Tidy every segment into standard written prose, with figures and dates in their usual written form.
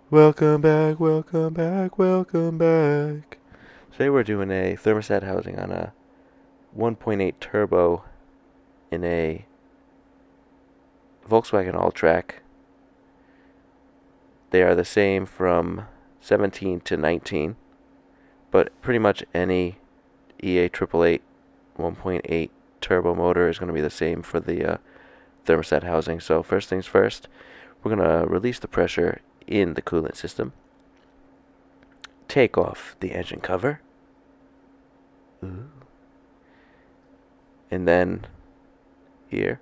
Welcome back, welcome back, welcome back. Today we're doing a thermostat housing on a 1.8 turbo in a Volkswagen Alltrack. They are the same from 17 to 19, but pretty much any EA888 1.8 turbo motor is going to be the same for the thermostat housing. So first things first, we're going to release the pressure in the coolant system, take off the engine cover, ooh, and then here,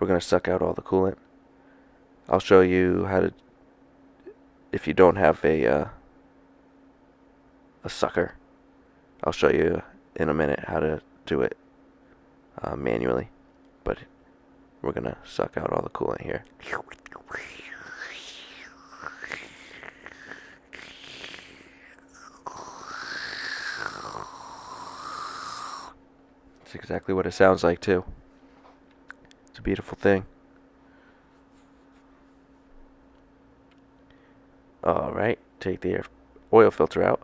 we're going to suck out all the coolant. I'll show you how to, if you don't have a sucker, I'll show you in a minute how to do it manually. But we're going to suck out all the coolant here. It's exactly what it sounds like too. It's a beautiful thing. Alright, take the oil filter out.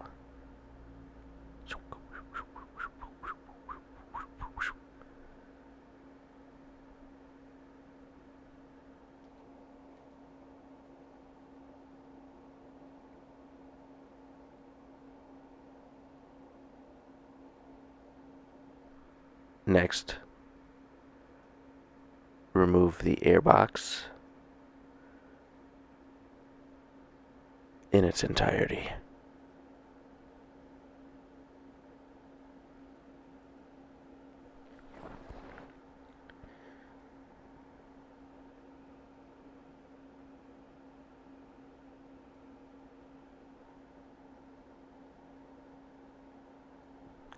Next, remove the airbox in its entirety.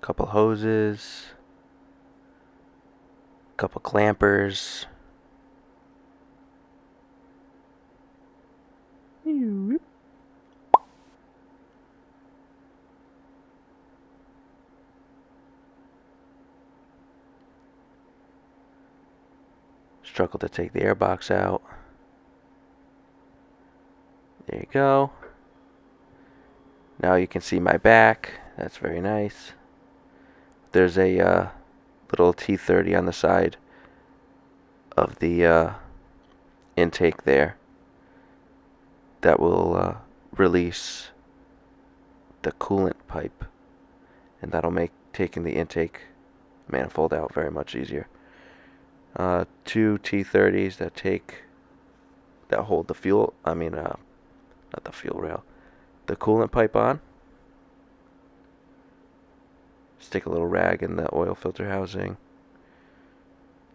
Couple hoses, couple clampers. Struggle to take the airbox out. There you go. Now you can see my back. That's very nice. There's a little T30 on the side of the intake there that will release the coolant pipe, and that'll make taking the intake manifold out very much easier. Two T30s that hold the fuel. Not the fuel rail, the coolant pipe on. Stick a little rag in the oil filter housing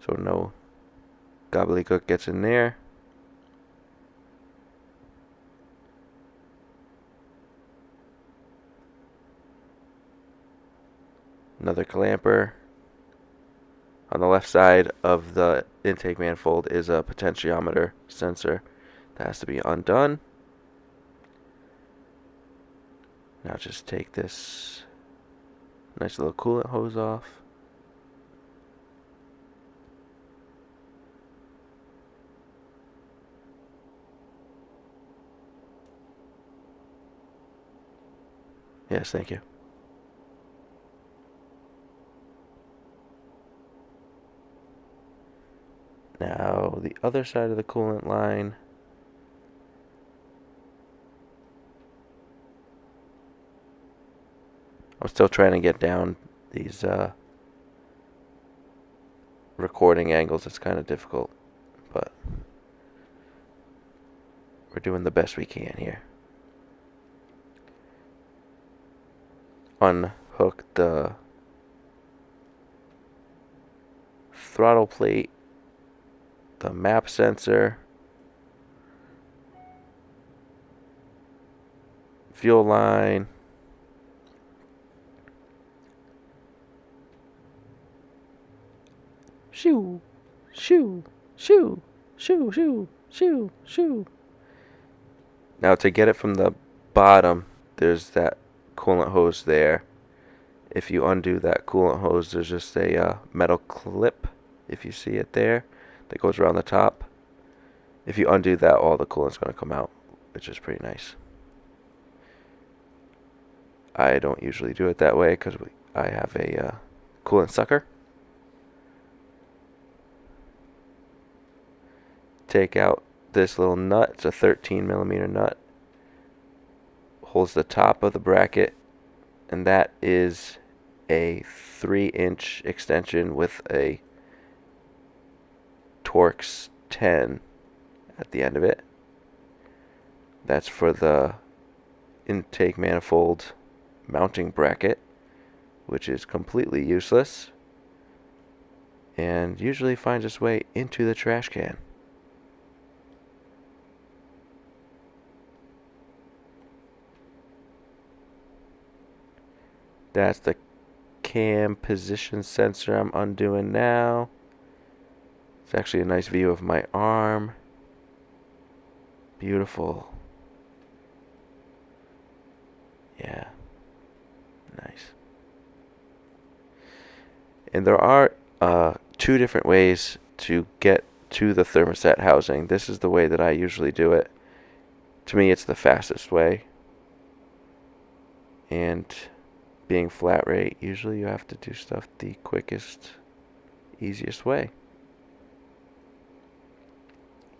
so no gobbledygook gets in there. Another clamper. On the left side of the intake manifold is a potentiometer sensor that has to be undone. Now just take this nice little coolant hose off. Yes, thank you. Now the other side of the coolant line. I'm still trying to get down these recording angles. It's kind of difficult, but we're doing the best we can here. Unhook the throttle plate, the map sensor, fuel line, shoo, shoo, shoo, shoo, shoo, shoo, shoo. Now to get it from the bottom, there's that coolant hose there. If you undo that coolant hose, there's just a metal clip, if you see it there, that goes around the top. If you undo that, all the coolant's going to come out, which is pretty nice. I don't usually do it that way because I have a coolant sucker. Take out this little nut. It's a 13 millimeter nut. Holds the top of the bracket, and that is a 3-inch extension with a Torx 10 at the end of it. That's for the intake manifold mounting bracket, which is completely useless and usually finds its way into the trash can. That's the cam position sensor I'm undoing now. It's actually a nice view of my arm. Beautiful. Yeah. Nice. And there are 2 different ways to get to the thermostat housing. This is the way that I usually do it. To me, it's the fastest way. And being flat rate, usually you have to do stuff the quickest, easiest way.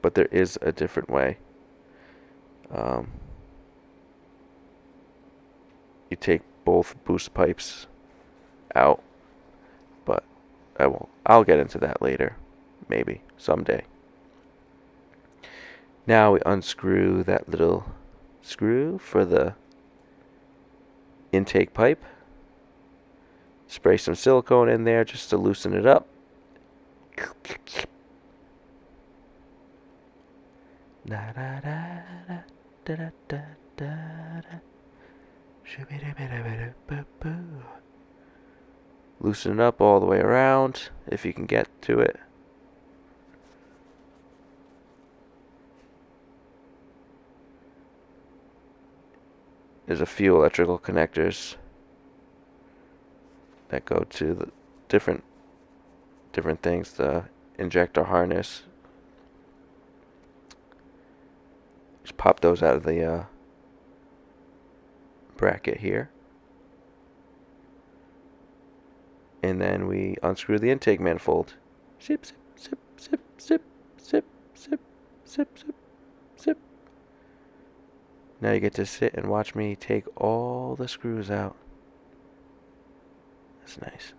But there is a different way. You take both boost pipes out, but I'll get into that later, maybe someday. Now we unscrew that little screw for the intake pipe. Spray some silicone in there just to loosen it up. Loosen it up all the way around if you can get to it. There's a few electrical connectors that go to the different things. The injector harness. Just pop those out of the bracket here. And then we unscrew the intake manifold. Zip, zip, zip, zip, zip, zip, zip, zip, zip, zip. Now you get to sit and watch me take all the screws out. That's nice.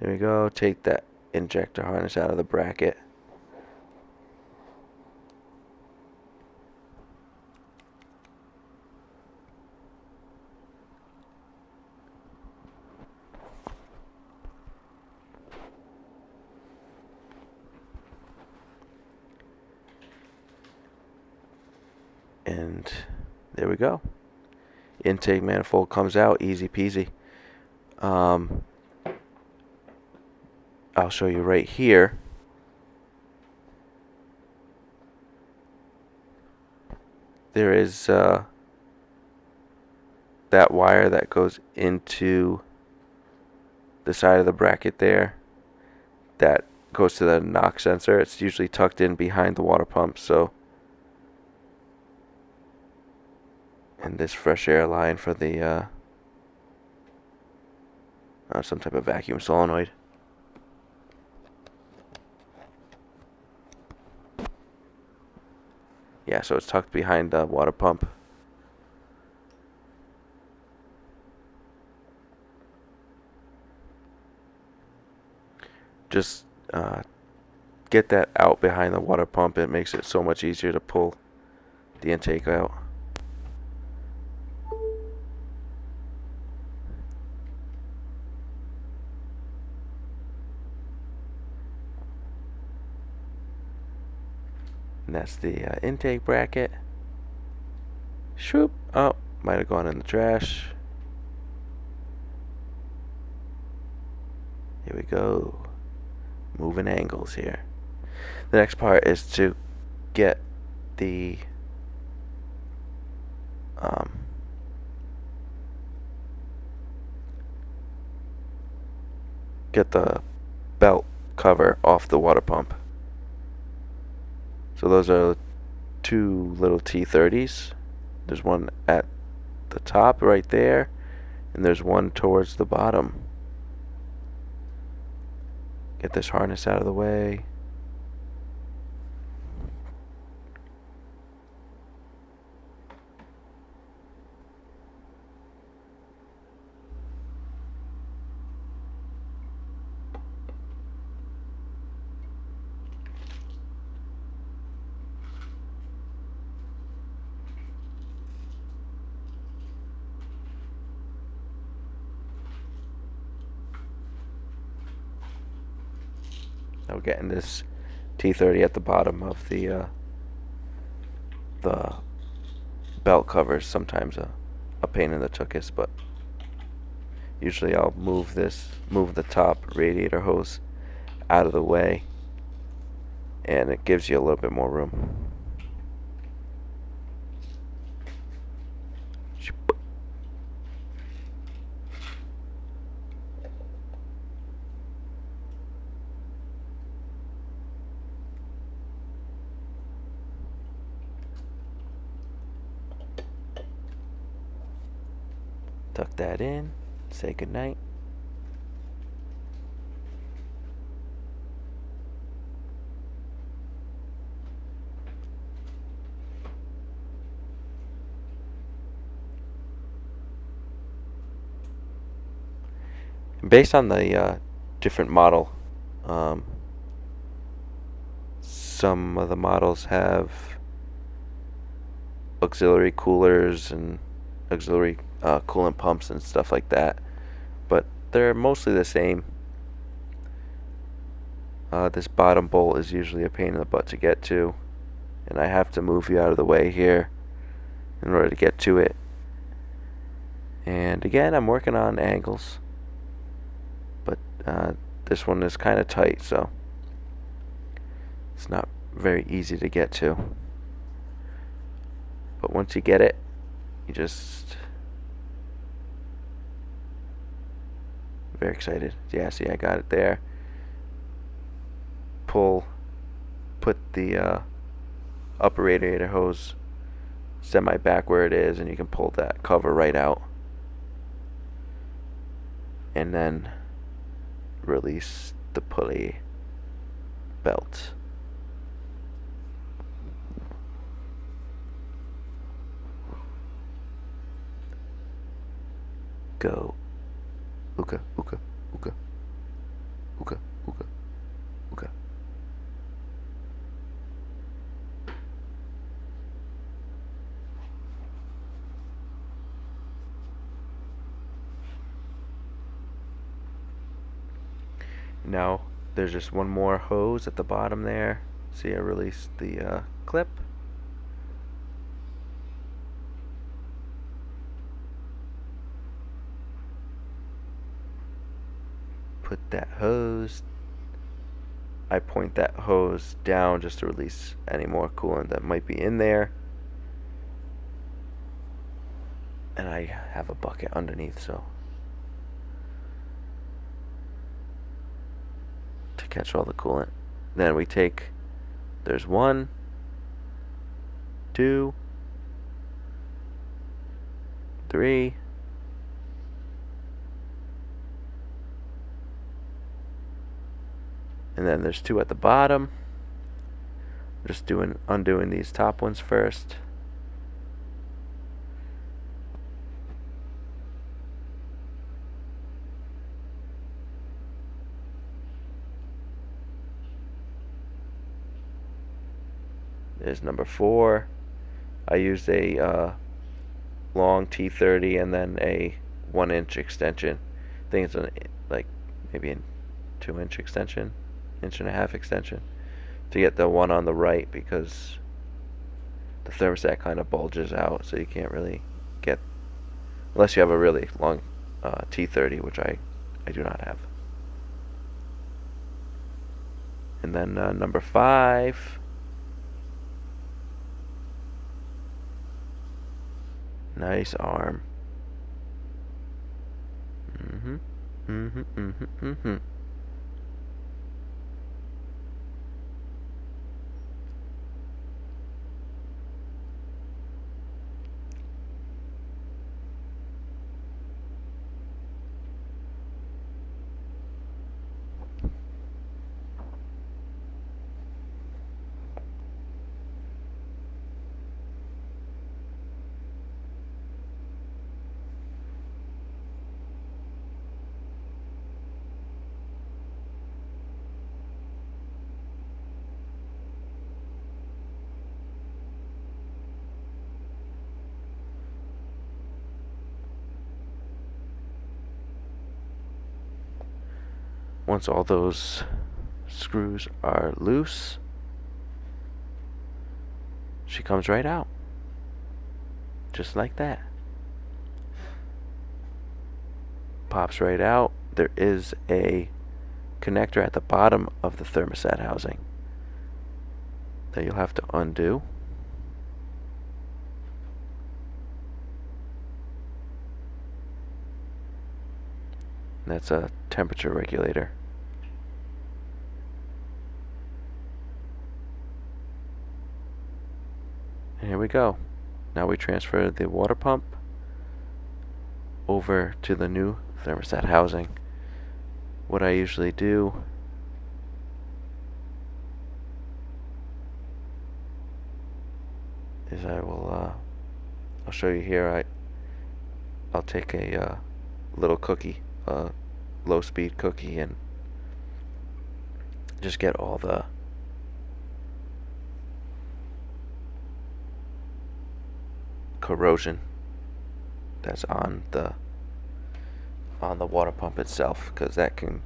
There we go. Take that injector harness out of the bracket. And there we go. Intake manifold comes out easy peasy. I'll show you right here. There is that wire that goes into the side of the bracket there. That goes to the knock sensor. It's usually tucked in behind the water pump, so. And this fresh air line for the some type of vacuum solenoid. Yeah, so it's tucked behind the water pump. Just get that out behind the water pump. It makes it so much easier to pull the intake out. And that's the intake bracket. Shoop. Oh, might have gone in the trash. Here we go. Moving angles here. The next part is to get the um, get the belt cover off the water pump. So those are two little T30s. There's one at the top right there, and there's one towards the bottom. Get this harness out of the way. Now getting this T30 at the bottom of the belt covers sometimes a pain in the tuchus, but usually I'll move the top radiator hose out of the way, and it gives you a little bit more room. Tuck that in, say goodnight. Based on the different model, some of the models have auxiliary coolers and auxiliary coolant pumps and stuff like that, but they're mostly the same. This bottom bolt is usually a pain in the butt to get to, and I have to move you out of the way here in order to get to it. And again, I'm working on angles, but this one is kind of tight, so it's not very easy to get to. But once you get it, you just very excited. Yeah, see, I got it there. Put the upper radiator hose semi back where it is, and you can pull that cover right out, and then release the pulley belt. Go. Ooka, ooka, ooka, ooka, ooka, ooka. Now there's just one more hose at the bottom there. See, I released the clip. Put that hose. I point that hose down just to release any more coolant that might be in there. And I have a bucket underneath, so to catch all the coolant. Then we take, there's 1, 2, 3, and then there's 2 at the bottom. Just undoing these top ones first. There's number 4. I used a long T30 and then a 1-inch extension. I think it's like maybe a 2-inch extension, 1.5-inch extension, to get the one on the right, because the thermostat kind of bulges out, so you can't really get, unless you have a really long T30, which I do not have. And then number 5. Nice arm. Mm-hmm. Mm-hmm. Mm-hmm. Mm-hmm. Once all those screws are loose, she comes right out. Just like that. Pops right out. There is a connector at the bottom of the thermostat housing that you'll have to undo. That's a temperature regulator. And here we go. Now we transfer the water pump over to the new thermostat housing. What I usually do is I'll show you here. I'll take a little cookie, a low-speed cookie, and just get all the corrosion that's on the water pump itself, because that can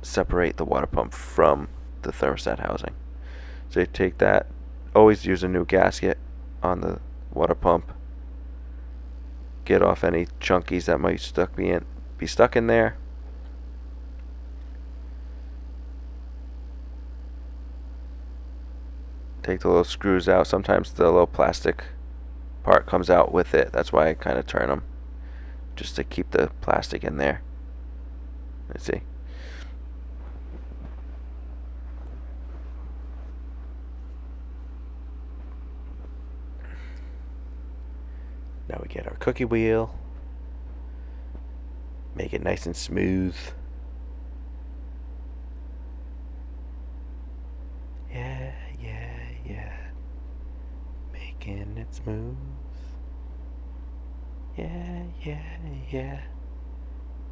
separate the water pump from the thermostat housing. So you take that. Always use a new gasket on the water pump. Get off any chunkies that might be stuck in there. Take the little screws out. Sometimes the little plastic part comes out with it. That's why I kind of turn them, just to keep the plastic in there. Let's see. Now we get our cookie wheel. Make it nice and smooth. Yeah, yeah, yeah. Making it smooth. Yeah, yeah, yeah.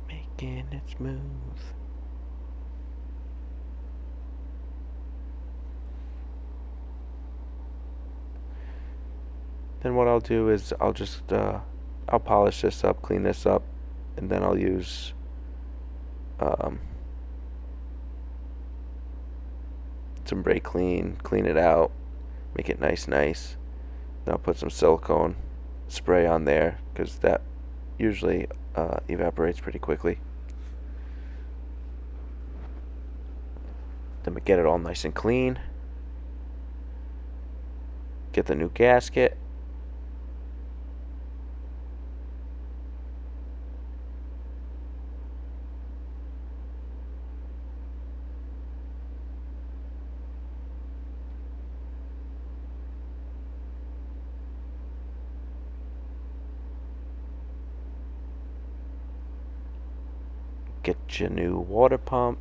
Making it smooth. Then what I'll do is I'll just I'll polish this up, clean this up, and then I'll use some brake clean it out, make it nice. Then I'll put some silicone spray on there, because that usually evaporates pretty quickly. Then we get it all nice and clean. Get the new gasket. Get your new water pump.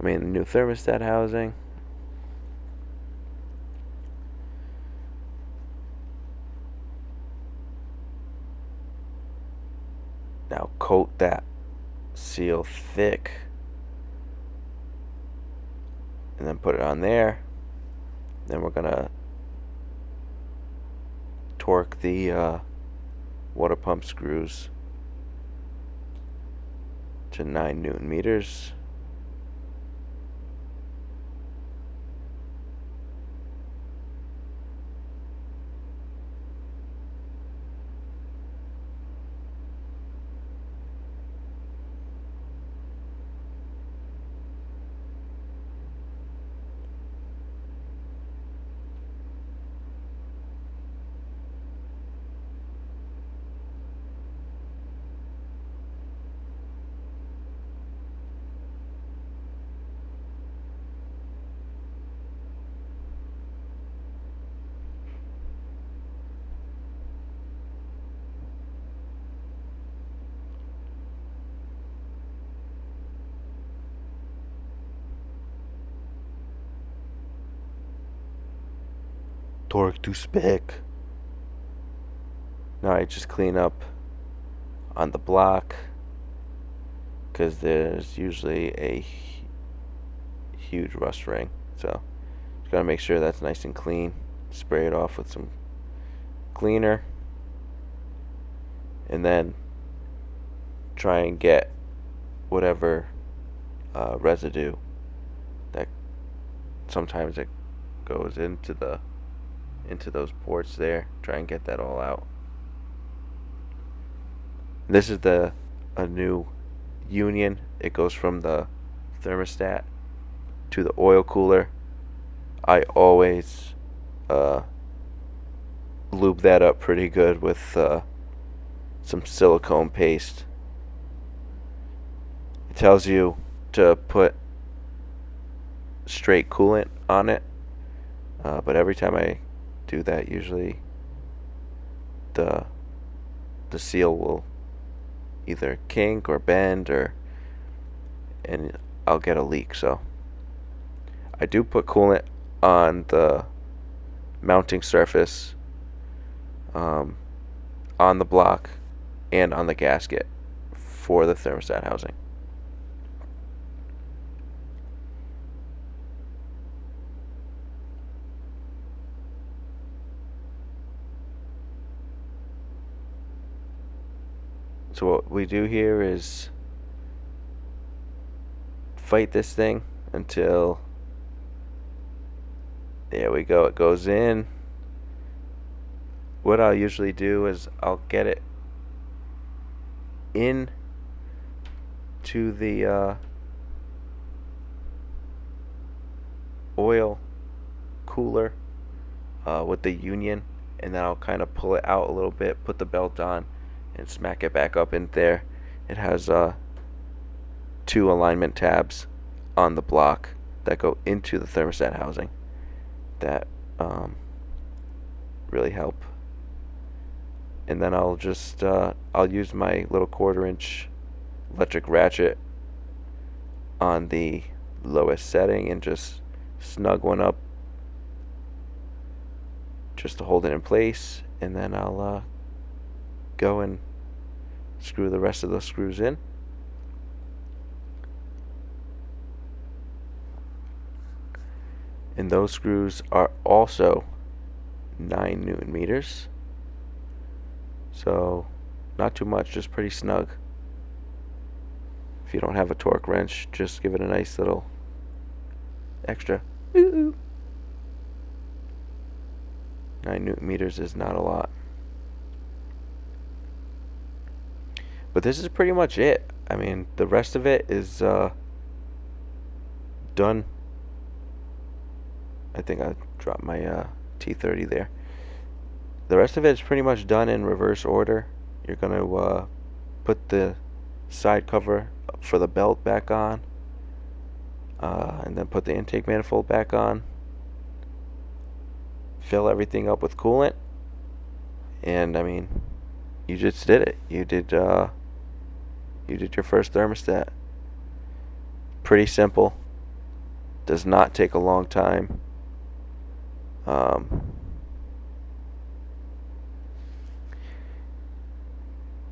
New thermostat housing. Now coat that seal thick, and then put it on there. Then we're gonna torque the water pump screws to 9 Newton meters. Torque to spec. Now I just clean up on the block, because there's usually a huge rust ring. So just gotta make sure that's nice and clean. Spray it off with some cleaner, and then try and get whatever residue that sometimes it goes into those ports there. Try and get that all out. This is a new union. It goes from the thermostat to the oil cooler. I always lube that up pretty good with some silicone paste. It tells you to put straight coolant on it, but every time I do that, usually the seal will either kink or bend, and I'll get a leak. So I do put coolant on the mounting surface, on the block, and on the gasket for the thermostat housing. So what we do here is fight this thing until, there we go, it goes in. What I'll usually do is I'll get it in to the oil cooler with the union, and then I'll kind of pull it out a little bit, put the belt on, and smack it back up in there. It has 2 alignment tabs on the block that go into the thermostat housing that really help. And then I'll just I'll use my little 1/4-inch electric ratchet on the lowest setting and just snug one up just to hold it in place, and then I'll go and screw the rest of the screws in. And those screws are also 9 Newton meters. So not too much, just pretty snug. If you don't have a torque wrench, just give it a nice little extra. 9 Newton meters is not a lot. But this is pretty much it. I mean, the rest of it is done. I think I dropped my T30 there. The rest of it is pretty much done in reverse order. You're going to put the side cover for the belt back on, and then put the intake manifold back on. Fill everything up with coolant, and I mean, you just did it. You did your first thermostat. Pretty simple. Does not take a long time.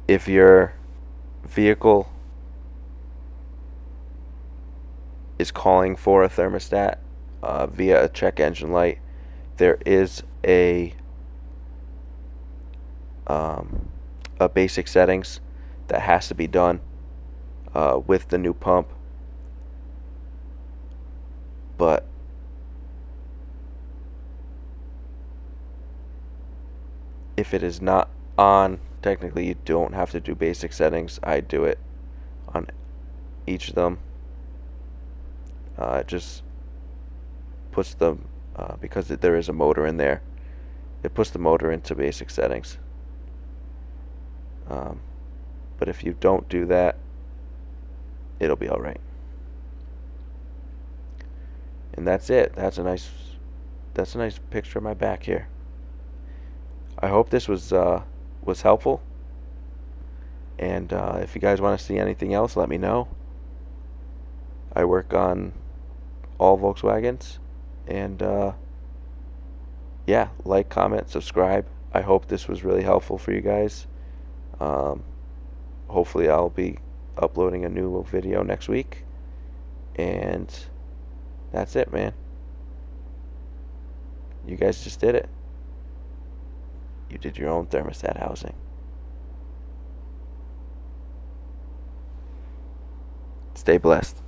If your vehicle is calling for a thermostat via a check engine light, there is a basic settings that has to be done with the new pump. But if it is not on, technically you don't have to do basic settings. I do it on each of them. It just puts them, because there is a motor in there, it puts the motor into basic settings. But if you don't do that, it'll be alright. And that's it. That's a nice picture of my back here. I hope this was helpful. And if you guys want to see anything else, let me know. I work on all Volkswagens, and yeah, like, comment, subscribe. I hope this was really helpful for you guys. Um, hopefully I'll be uploading a new video next week. And that's it, man. You guys just did it. You did your own thermostat housing. Stay blessed.